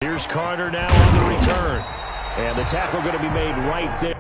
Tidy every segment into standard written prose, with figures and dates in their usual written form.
Here's Carter now on the return. And the tackle going to be made right there.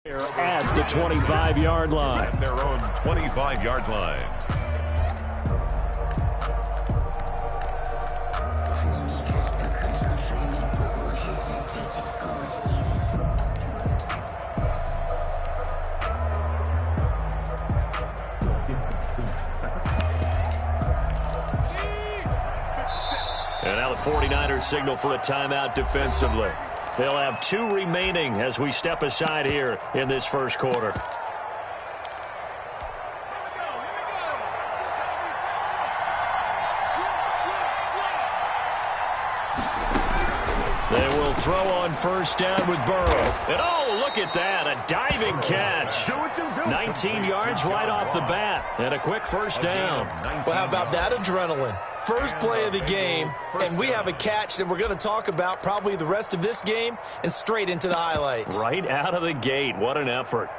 At the 25-yard line. At their own 25-yard line. And now the 49ers signal for a timeout defensively. They'll have 2 remaining as we step aside here in this first quarter. They will throw on first down with Burrow. And oh, look at that, a diving catch. 19 yards right off the bat, and a quick first down. Well, how about that adrenaline? First play of the game, and we have a catch that we're going to talk about probably the rest of this game and straight into the highlights. Right out of the gate, what an effort.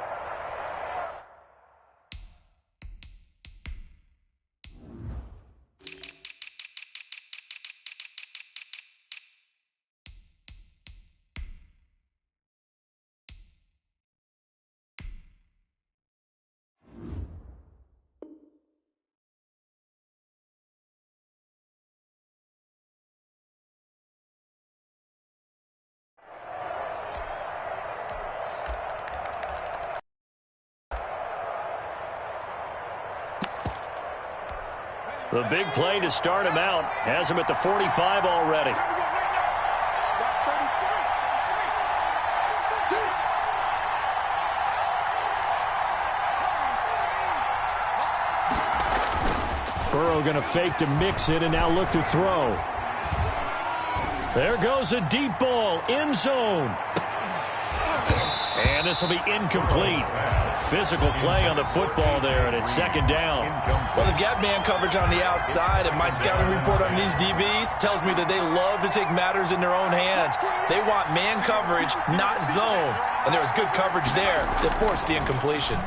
The big play to start him out has him at the 45 already. Burrow going to fake to mix it and now look to throw. There goes a deep ball, end zone. And this will be incomplete. Physical play on the football there, and it's second down. Well, they've got man coverage on the outside, and my scouting report on these DBs tells me that they love to take matters in their own hands. They want man coverage, not zone. And there was good coverage there that forced the incompletion.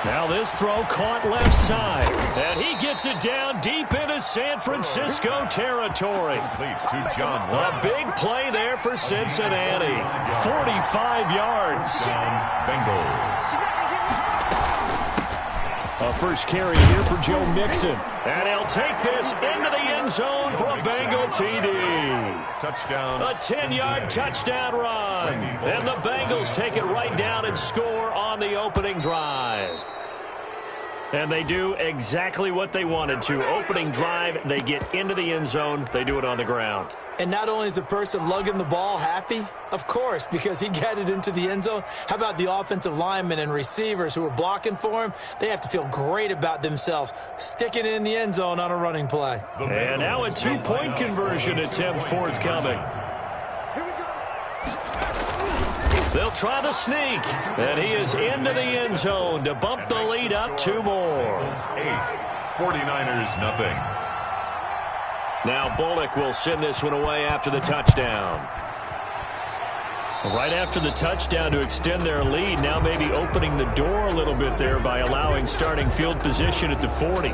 Now this throw caught left side, and he gets it down deep into San Francisco territory. A big play there for Cincinnati. 45 yards. Bengals. A first carry here for Joe Mixon. And he'll take this into the end zone for a Bengal TD. Touchdown. A 10-yard touchdown run. And the Bengals take it right down and score on the opening drive. And they do exactly what they wanted to. Opening drive, they get into the end zone. They do it on the ground. And not only is the person lugging the ball happy, of course, because he got it into the end zone. How about the offensive linemen and receivers who are blocking for him? They have to feel great about themselves, sticking it in the end zone on a running play. And now a two-point conversion attempt forthcoming. They'll try to sneak, and he is into the end zone to bump the lead up 2 more. 49ers nothing. Now Bullock will send this one away after the touchdown. Right after the touchdown to extend their lead, now maybe opening the door a little bit there by allowing starting field position at the 40.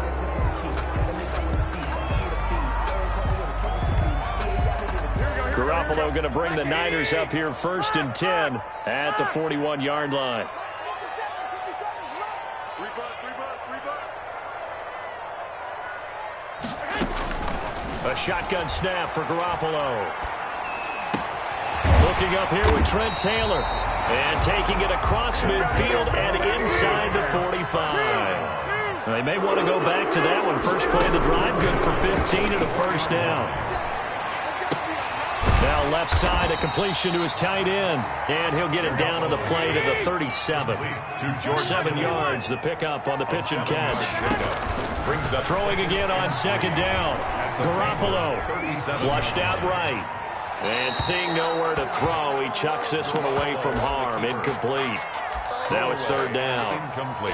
Garoppolo going to bring the Niners up here 1st and 10 at the 41-yard line. A shotgun snap for Garoppolo. Looking up here with Trent Taylor. And taking it across midfield and inside the 45. They may want to go back to that one. First play of the drive, good for 15 and a first down. Now left side, a completion to his tight end. And he'll get it down on the play to the 37. 7 yards, the pickup on the pitch and catch. Throwing again on 2nd down. Garoppolo flushed out right. And seeing nowhere to throw, he chucks this one away from harm. Incomplete. Now it's 3rd down. Incomplete.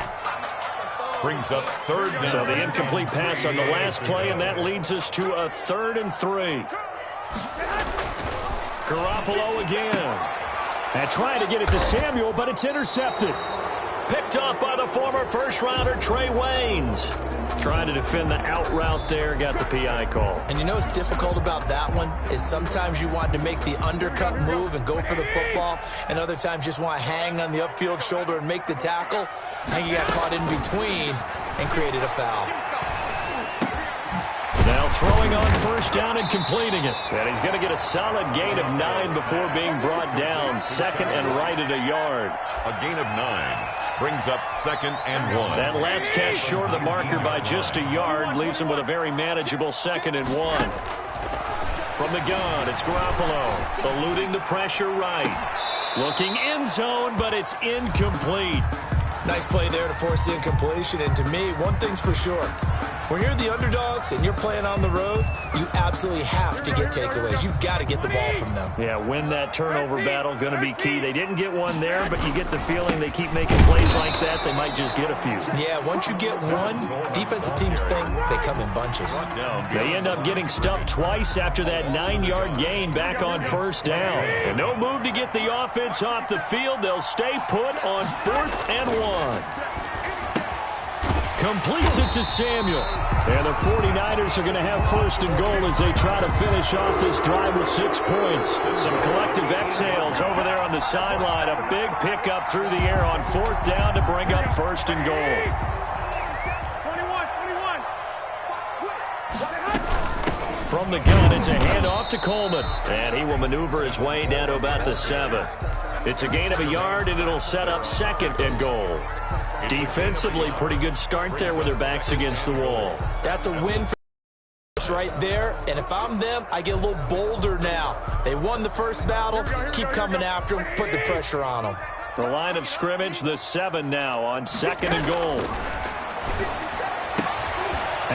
Brings up 3rd down. So the incomplete pass on the last play, and that leads us to a 3rd and 3. Garoppolo again. And trying to get it to Samuel, but it's intercepted. Picked off by the former first-rounder Trey Waynes. Trying to defend the out route there, got the PI call. And you know what's difficult about that one is sometimes you want to make the undercut move and go for the football, and other times just want to hang on the upfield shoulder and make the tackle. And he got caught in between and created a foul. Now throwing on 1st down and completing it. And he's going to get a solid gain of 9 before being brought down. 2nd and right at a yard. A gain of 9. Brings up 2nd and 1. That last catch short of the marker by just a yard leaves him with a very manageable 2nd and 1. From the gun, it's Garoppolo. Eluding the pressure right. Looking end zone, but it's incomplete. Nice play there to force the incompletion. And to me, one thing's for sure. When you're the underdogs and you're playing on the road, you absolutely have to get takeaways. You've got to get the ball from them. Yeah, win that turnover battle, going to be key. They didn't get one there, but you get the feeling they keep making plays like that, they might just get a few. Yeah, once you get one, defensive teams think they come in bunches. They end up getting stuffed twice after that 9-yard gain back on 1st down. And no move to get the offense off the field. They'll stay put on 4th and 1. Completes it to Samuel. And the 49ers are going to have 1st and goal as they try to finish off this drive with 6 points. Some collective exhales over there on the sideline. A big pickup through the air on 4th down to bring up 1st and goal. From the gun, it's a handoff to Coleman. And he will maneuver his way down to about the 7. It's a gain of a yard, and it'll set up 2nd and goal. Defensively, pretty good start there with their backs against the wall. That's a win for us right there. And if I'm them, I get a little bolder now. They won the first battle. Keep coming after them. Put the pressure on them. The line of scrimmage, the 7 now on 2nd and goal.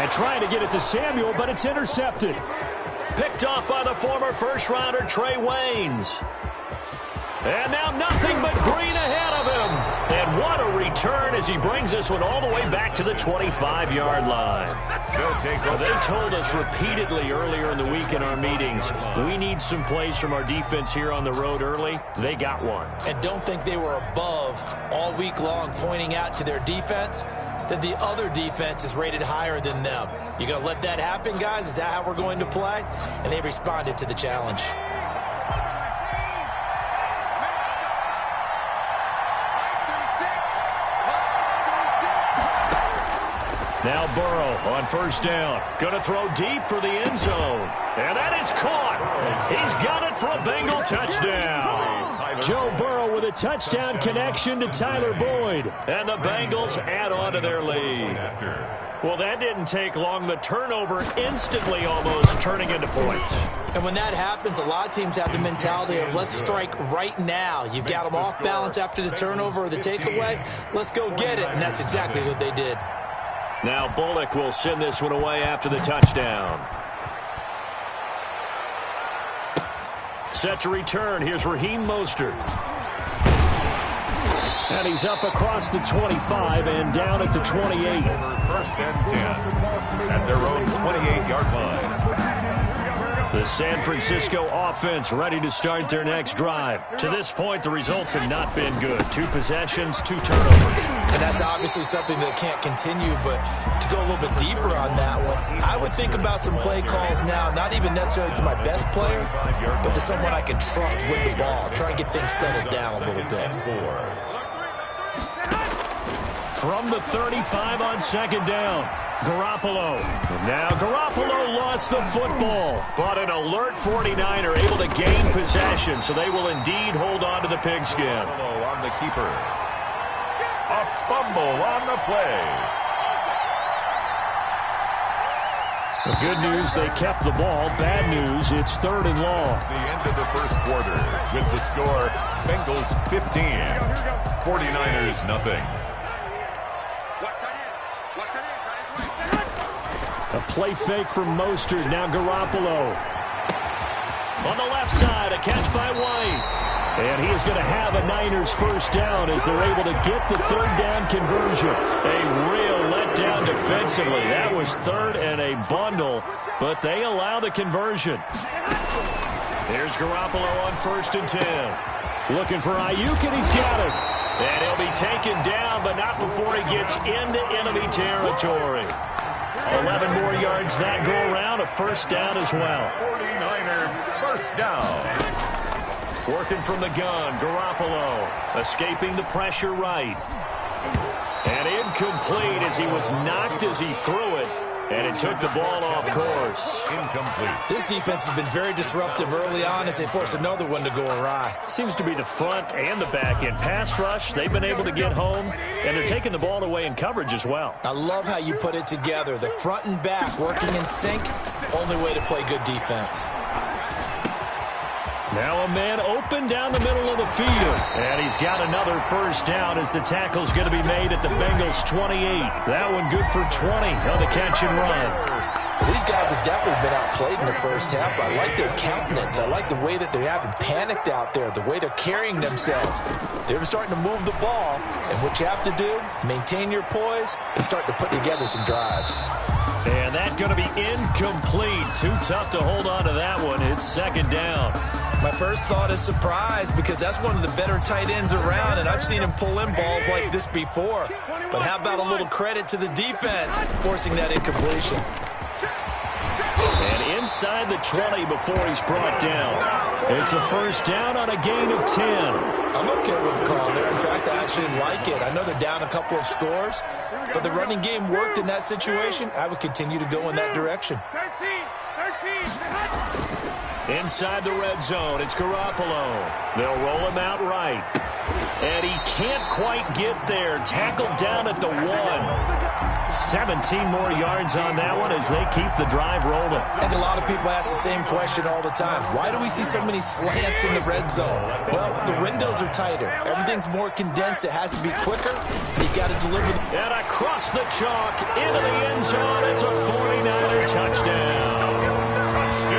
And trying to get it to Samuel, but it's intercepted. Picked off by the former first-rounder Trey Waynes. And now nothing but green ahead of him. And what a return as he brings this one all the way back to the 25-yard line. Well, they told us repeatedly earlier in the week in our meetings, we need some plays from our defense here on the road early. They got one. And don't think they were above all week long pointing out to their defense that the other defense is rated higher than them. You going to let that happen, guys? Is that how we're going to play? And they responded to the challenge. Now Burrow on 1st down. Going to throw deep for the end zone. And that is caught. He's got it for a Bengal touchdown. Joe Burrow with with a touchdown connection to Tyler Boyd. And the Bengals add on to their lead. Well, that didn't take long. The turnover instantly almost turning into points. And when that happens, a lot of teams have the mentality of let's strike right now. You've got them off balance after the turnover or the takeaway. Let's go get it. And that's exactly what they did. Now Bullock will send this one away after the touchdown. Set to return. Here's Raheem Mostert. And he's up across the 25 and down at the 28. First and 10 at their own 28-yard line. The San Francisco offense ready to start their next drive. To this point, the results have not been good. 2 possessions, 2 turnovers. And that's obviously something that can't continue, but to go a little bit deeper on that one, I would think about some play calls now, not even necessarily to my best player, but to someone I can trust with the ball. Try and get things settled down a little bit. From the 35 on second down, Garoppolo. Now Garoppolo lost the football, but an alert 49er able to gain possession, so they will indeed hold on to the pigskin. On the keeper. A fumble on the play. The good news, they kept the ball. Bad news, it's 3rd and long. The end of the first quarter with the score, Bengals 15, 49ers nothing. A play fake from Mostert. Now Garoppolo. On the left side, a catch by White. And he is going to have a Niners first down as they're able to get the 3rd down conversion. A real letdown defensively. That was 3rd and a bundle, but they allow the conversion. Here's Garoppolo on 1st and 10. Looking for Ayuk, and he's got it. And he'll be taken down, but not before he gets into enemy territory. 11 more yards that go around, a first down as well. 49er first down. Working from the gun, Garoppolo escaping the pressure right. And incomplete as he was knocked as he threw it. And it took the ball off course. Incomplete. This defense has been very disruptive early on as they force another one to go awry. Seems to be the front and the back end. Pass rush, they've been able to get home, and they're taking the ball away in coverage as well. I love how you put it together. The front and back working in sync, only way to play good defense. Now a man open down the middle of the field. And he's got another first down as the tackle's going to be made at the Bengals 28. That one good for 20 on the catch and run. Well, these guys have definitely been outplayed in the first half. I like their countenance. I like the way that they haven't panicked out there, the way they're carrying themselves. They're starting to move the ball. And what you have to do, maintain your poise and start to put together some drives. And that's going to be incomplete. Too tough to hold on to that one. It's 2nd down. My first thought is surprise because that's one of the better tight ends around, and I've seen him pull in balls like this before. But how about a little credit to the defense forcing that incompletion? And inside the 20 before he's brought down. It's a first down on a gain of 10. I'm okay with the call there. In fact, I actually like it. I know they're down a couple of scores, but the running game worked in that situation. I would continue to go in that direction. Inside the red zone, it's Garoppolo. They'll roll him out right. And he can't quite get there. Tackled down at the 1. 17 more yards on that one as they keep the drive rolling. I think a lot of people ask the same question all the time. Why do we see so many slants in the red zone? Well, the windows are tighter. Everything's more condensed. It has to be quicker. You got to deliver. And across the chalk, into the end zone. It's a 49er touchdown.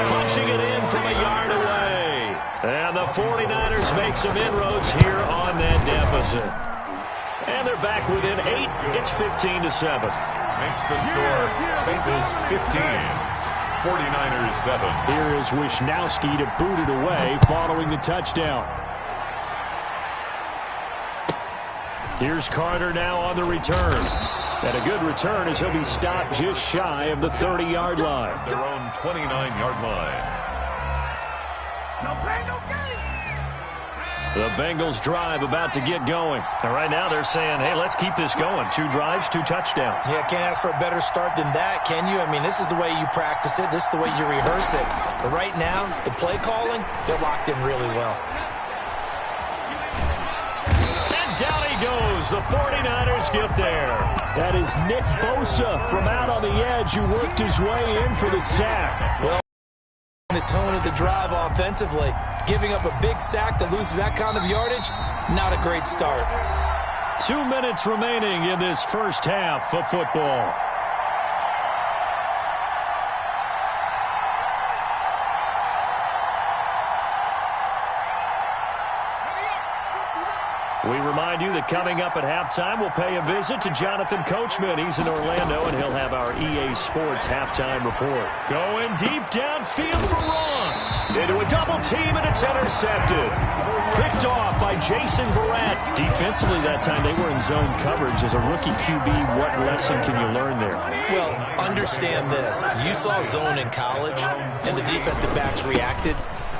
Punching it in from a yard away. And the 49ers make some inroads here on that deficit. And they're back within 8. It's 15-7. Makes the score Bengals 15, 49ers 7. Here is Wisnowski to boot it away following the touchdown. Here's Carter now on the return. And a good return as he'll be stopped just shy of the 30-yard line. Their own 29-yard line. The Bengals drive about to get going. And right now they're saying, hey, let's keep this going. 2 drives, 2 touchdowns. Yeah, can't ask for a better start than that, can you? I mean, this is the way you practice it. This is the way you rehearse it. But right now, the play calling, they're locked in really well. goes. The 49ers get there. That is Nick Bosa from out on the edge who worked his way in for the sack. Well, the tone of the drive offensively, giving up a big sack that loses that kind of yardage, not a great start. 2 minutes remaining in this first half of football. We remind you that coming up at halftime, we'll pay a visit to Jonathan Coachman. He's in Orlando, and he'll have our EA Sports halftime report. Going deep downfield for Ross. Into a double team, and it's intercepted. Picked off by Jason Verrett. Defensively that time, they were in zone coverage. As a rookie QB, what lesson can you learn there? Well, understand this. You saw zone in college, and the defensive backs reacted.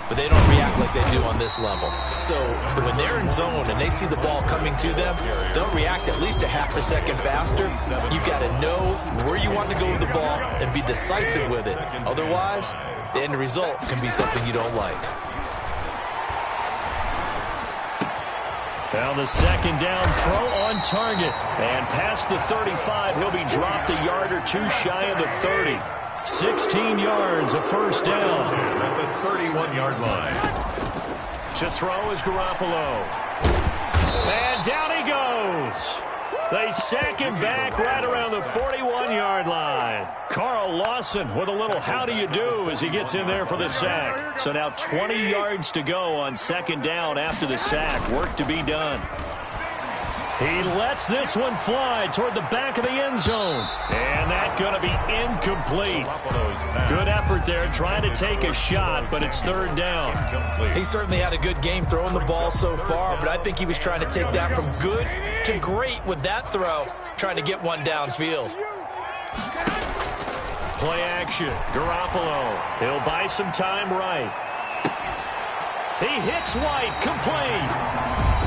But they don't react like they do on this level. So when they're in zone and they see the ball coming to them, they'll react at least a half a second faster. You've got to know where you want to go with the ball and be decisive with it. Otherwise, the end result can be something you don't like. Now the second down throw on target. And past the 35, he'll be dropped a yard or two shy of the 30. 16 yards, a first down. At the 31-yard line. To throw is Garoppolo. And down he goes. They sack him back right around the 41-yard line. Carl Lawson with a little how do you do as he gets in there for the sack. So now 20 yards to go on second down after the sack. Work to be done. He lets this one fly toward the back of the end zone. And that's going to be incomplete. Good effort there trying to take a shot, but it's third down. He certainly had a good game throwing the ball so far, but I think he was trying to take that from good to great with that throw, trying to get one downfield. Play action. Garoppolo. He'll buy some time right. He hits White. Complete.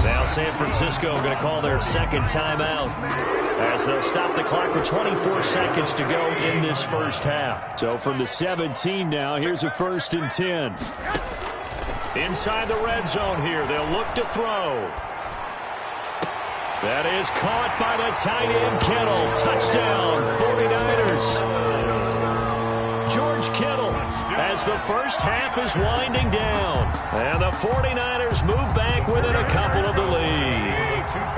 Now San Francisco going to call their second timeout as they'll stop the clock with 24 seconds to go in this first half. So from the 17 now, here's a 1st and 10. Inside the red zone here, they'll look to throw. That is caught by the tight end Kittle. Touchdown, 49ers. George Kittle as the first half is winding down. And the 49ers move back within a couple of the lead.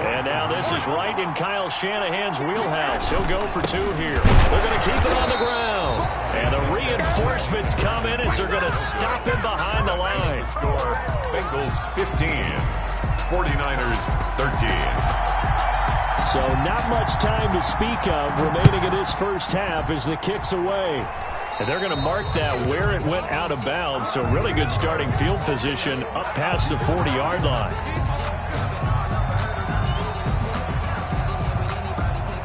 And now this is right in Kyle Shanahan's wheelhouse. He'll go for two here. They're going to keep it on the ground. And the reinforcements come in as they're going to stop him behind the line. Score, Bengals 15, 49ers 13. So not much time to speak of remaining in this first half as the kick's away. And they're going to mark that where it went out of bounds. So really good starting field position up past the 40-yard line.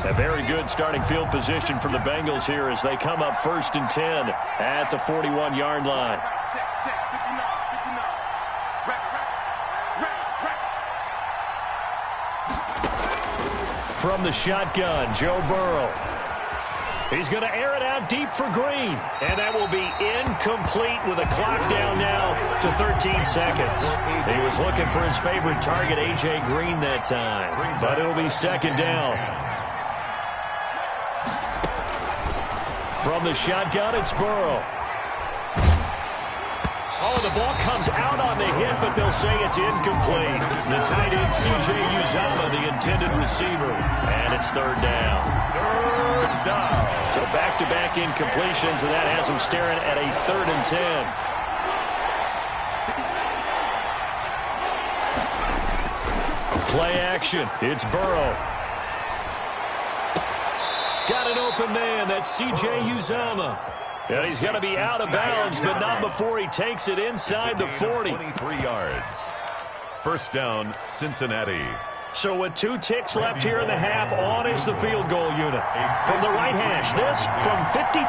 A very good starting field position for the Bengals here as they come up 1st and 10 at the 41-yard line. From the shotgun, Joe Burrow. He's going to air it out deep for Green. And that will be incomplete with a clock down now to 13 seconds. He was looking for his favorite target, A.J. Green, that time. But it'll be second down. From the shotgun, it's Burrow. Oh, the ball comes out on the hit, but they'll say it's incomplete. The tight end, C.J. Uzomah, the intended receiver. And it's third down. Third down. So back-to-back incompletions, and that has them staring at a 3rd and 10. Play action. It's Burrow. Got an open man. That's C.J. Uzomah. And he's going to be out of bounds, but not before he takes it inside the 40. 23 yards. First down, Cincinnati. So with 2 ticks left here in the half, on is the field goal unit. From the right hash, this from 53.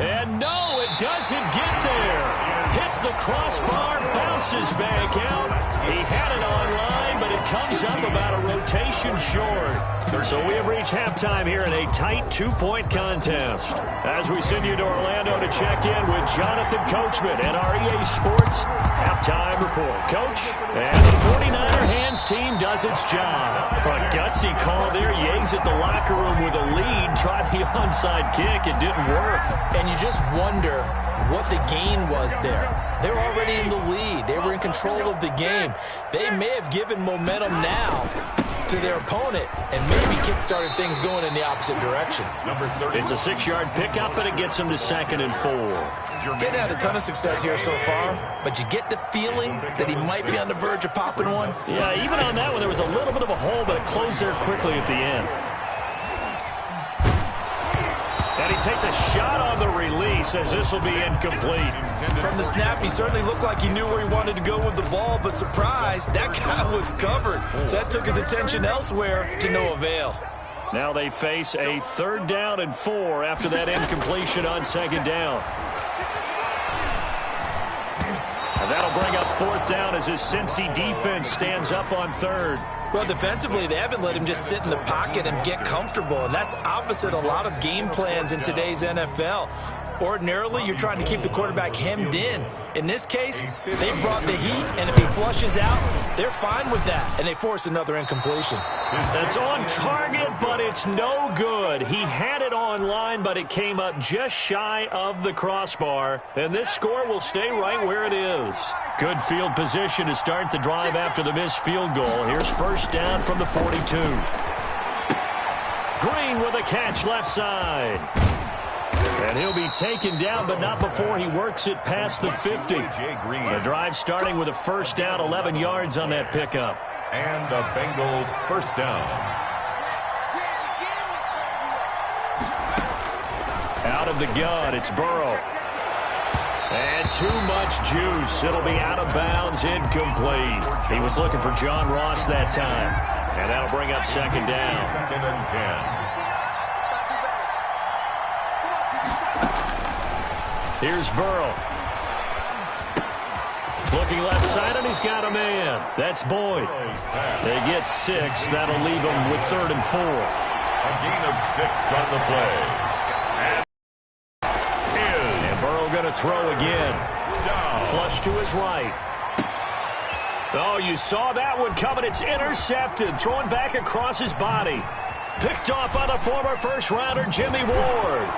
And no, it doesn't get there. Hits the crossbar, bounces back out, He had it online, but it comes up about a rotation short. So we have reached halftime here in a tight two-point contest. As we send you to Orlando to check in with Jonathan Coachman at our EA Sports Halftime Report. Coach, and the 49er hands team does its job. A gutsy call there. Yates at the locker room with a lead. Tried the onside kick. It didn't work. And you just wonder what the gain was there. They're already in the lead. They were in control of the game. They may have given momentum now to their opponent and maybe kick-started things going in the opposite direction. It's a 6-yard pickup, and it gets them to 2nd and 4. Getting had a ton of success here so far, but you get the feeling that he might be on the verge of popping one. Yeah, even on that one, there was a little bit of a hole, but it closed there quickly at the end. And he takes a shot on the release as this will be incomplete. From the snap, he certainly looked like he knew where he wanted to go with the ball, but surprise, that guy was covered. So that took his attention elsewhere to no avail. Now they face a 3rd down and 4 after that incompletion on 2nd down. And that'll bring up 4th down as his Cincy defense stands up on 3rd. Well, defensively, they haven't let him just sit in the pocket and get comfortable, and that's opposite a lot of game plans in today's NFL. Ordinarily, you're trying to keep the quarterback hemmed in. In this case, they brought the heat, and if he flushes out, they're fine with that, and they force another incompletion. That's on target, but it's no good. He had it online, but it came up just shy of the crossbar, and this score will stay right where it is. Good field position to start the drive after the missed field goal. Here's 1st down from the 42. Green with a catch left side. And he'll be taken down, but not before he works it past the 50. The drive starting with a 1st down, 11 yards on that pickup. And a Bengals 1st down. Out of the gun, it's Burrow. And too much juice. It'll be out of bounds, incomplete. He was looking for John Ross that time. And that'll bring up 2nd down. 2nd and 10. Here's Burrow. Looking left side, and he's got a man. That's Boyd. They get 6. That'll leave them with 3rd and 4. A gain of 6 on the play. And Burrow going to throw again. Flush to his right. Oh, you saw that one coming. It's intercepted. Thrown back across his body. Picked off by the former first-rounder, Jimmy Ward.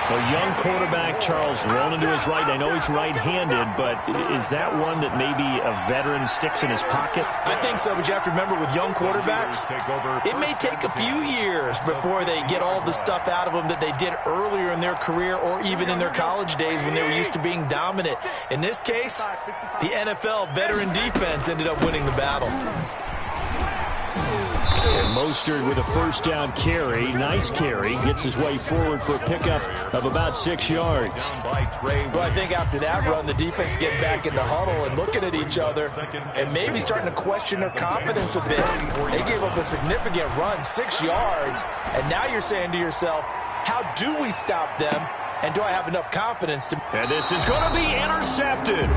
A young quarterback, Charles, rolling to his right. I know he's right-handed, but is that one that maybe a veteran sticks in his pocket? I think so, but you have to remember with young quarterbacks, it may take a few years before they get all the stuff out of them that they did earlier in their career or even in their college days when they were used to being dominant. In this case, the NFL veteran defense ended up winning the battle. And Mostert with a 1st down carry. Nice carry. Gets his way forward for a pickup of about 6 yards. Well, I think after that run, the defense get back in the huddle and looking at each other and maybe starting to question their confidence a bit. They gave up a significant run, 6 yards, and now you're saying to yourself, how do we stop them, and do I have enough confidence to... And this is going to be intercepted.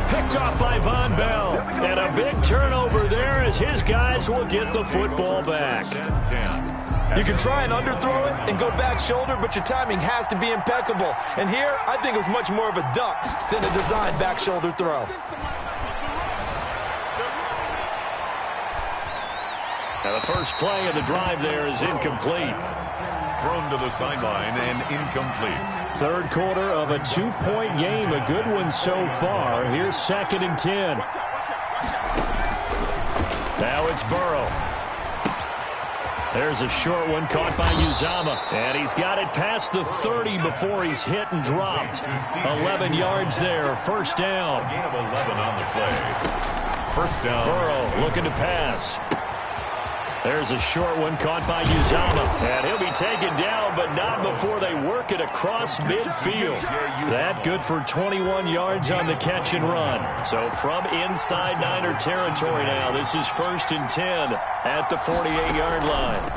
Picked off by Von Bell. And a big turnover there as his guys will get the football back. You can try and underthrow it and go back shoulder, but your timing has to be impeccable. And here, I think it was much more of a duck than a designed back shoulder throw. Now the first play of the drive there is incomplete. Thrown to the sideline and incomplete. 3rd quarter of a 2-point game. A good one so far. Here's 2nd and 10. Now it's Burrow. There's a short one caught by Uzama. And he's got it past the 30 before he's hit and dropped. 11 yards there. 1st down. A gain of 11 on the play. 1st down. Burrow looking to pass. There's a short one caught by Uzama. And he'll be taken down, but not before they work it across midfield. That good for 21 yards on the catch and run. So from inside Niner territory now, this is 1st and 10 at the 48-yard line.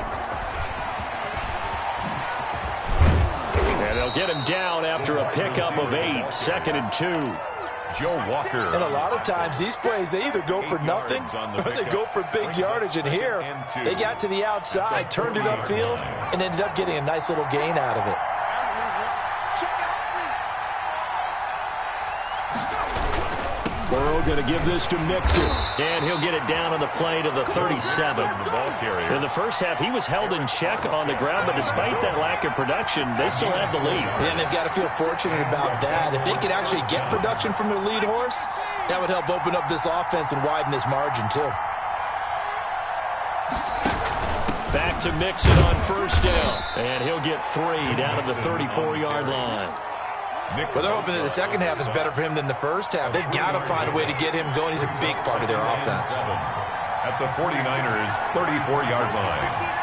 And they'll get him down after a pickup of 8, 2nd and 2. Joe Walker. And a lot of times these plays, they either go for nothing or they go for big yardage. And here, they got to the outside, turned it upfield, and ended up getting a nice little gain out of it. Burrow going to give this to Mixon, and he'll get it down on the play to the 37. In the first half, he was held in check on the ground, but despite that lack of production, they still have the lead. And they've got to feel fortunate about that. If they could actually get production from their lead horse, that would help open up this offense and widen this margin too. Back to Mixon on first down, and he'll get 3 down at the 34-yard line. Well, they're hoping that the second half is better for him than the first half. They've got to find a way to get him going. He's a big part of their offense. At the 49ers' 34-yard line.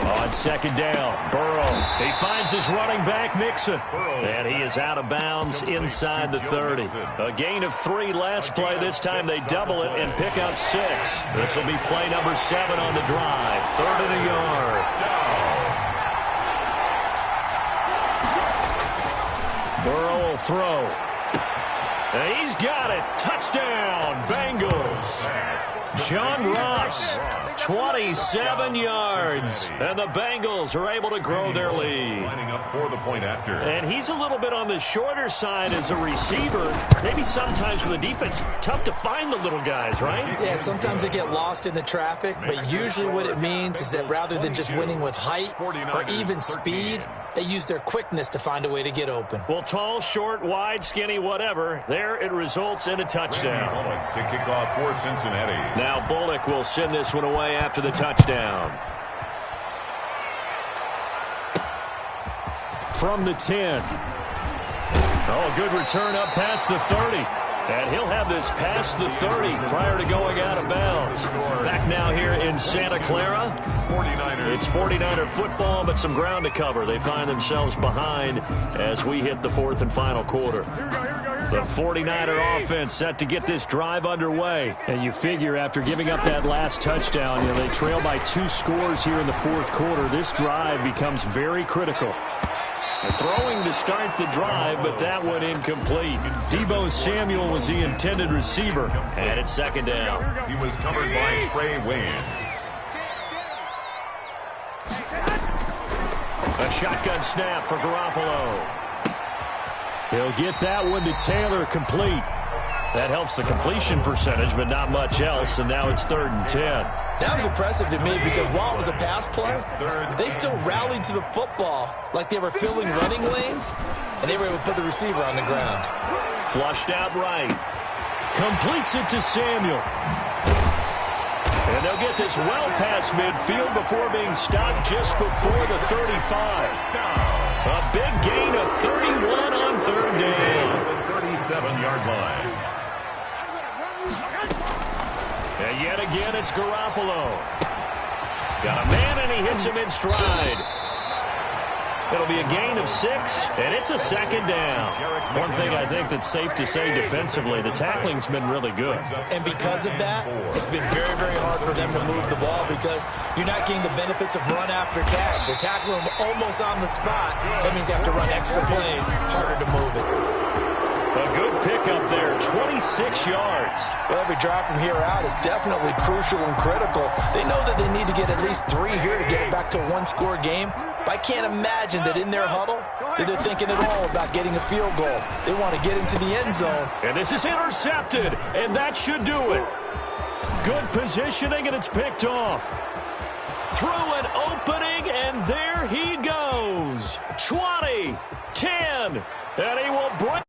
On second down, Burrow. He finds his running back, Mixon. And he is out of bounds inside the 30. A gain of 3 last play. This time they double it and pick up 6. This will be play number 7 on the drive. 3rd and a yard. Burrow will throw. And he's got it. Touchdown, Bengals. John Ross, 27 yards. And the Bengals are able to grow their lead. Lining up for the point after. And he's a little bit on the shorter side as a receiver. Maybe sometimes for the defense, tough to find the little guys, right? Yeah, sometimes they get lost in the traffic, but usually what it means is that rather than just winning with height or even speed, they use their quickness to find a way to get open. Well, tall, short, wide, skinny, whatever. There it results in a touchdown. Bullock to kick off for Cincinnati. Now Bullock will send this one away after the touchdown. From the 10. Oh, good return up past the 30. And he'll have this past the 30 prior to going out of bounds. Back now here in Santa Clara. 49ers. It's 49er football, but some ground to cover. They find themselves behind as we hit the 4th and final quarter. The 49er offense set to get this drive underway. And you figure after giving up that last touchdown, they trail by 2 scores here in the 4th quarter. This drive becomes very critical. Throwing to start the drive, but that one incomplete. Deebo Samuel was the intended receiver, and it's 2nd down. He was covered by Trey Waynes. A shotgun snap for Garoppolo. He'll get that one to Taylor, complete. That helps the completion percentage, but not much else, and now it's 3rd and 10. That was impressive to me because while it was a pass play, they still rallied to the football like they were filling running lanes, and they were able to put the receiver on the ground. Flushed out right. Completes it to Samuel. And they'll get this well past midfield before being stopped just before the 35. A big gain of 31 on 3rd down. 37-yard line. And yet again, it's Garoppolo. Got a man, and he hits him in stride. It'll be a gain of 6, and it's a 2nd down. One thing I think that's safe to say defensively, the tackling's been really good. And because of that, it's been very, very hard for them to move the ball because you're not getting the benefits of run after catch. They're tackling them almost on the spot. That means you have to run extra plays, harder to move it. A good pickup there, 26 yards. Well, every drive from here out is definitely crucial and critical. They know that they need to get at least 3 here to get it back to a 1-score game. But I can't imagine that in their huddle that they're thinking at all about getting a field goal. They want to get into the end zone. And this is intercepted, and that should do it. Good positioning, and it's picked off. Through an opening, and there he goes. 20, 10, and he will break.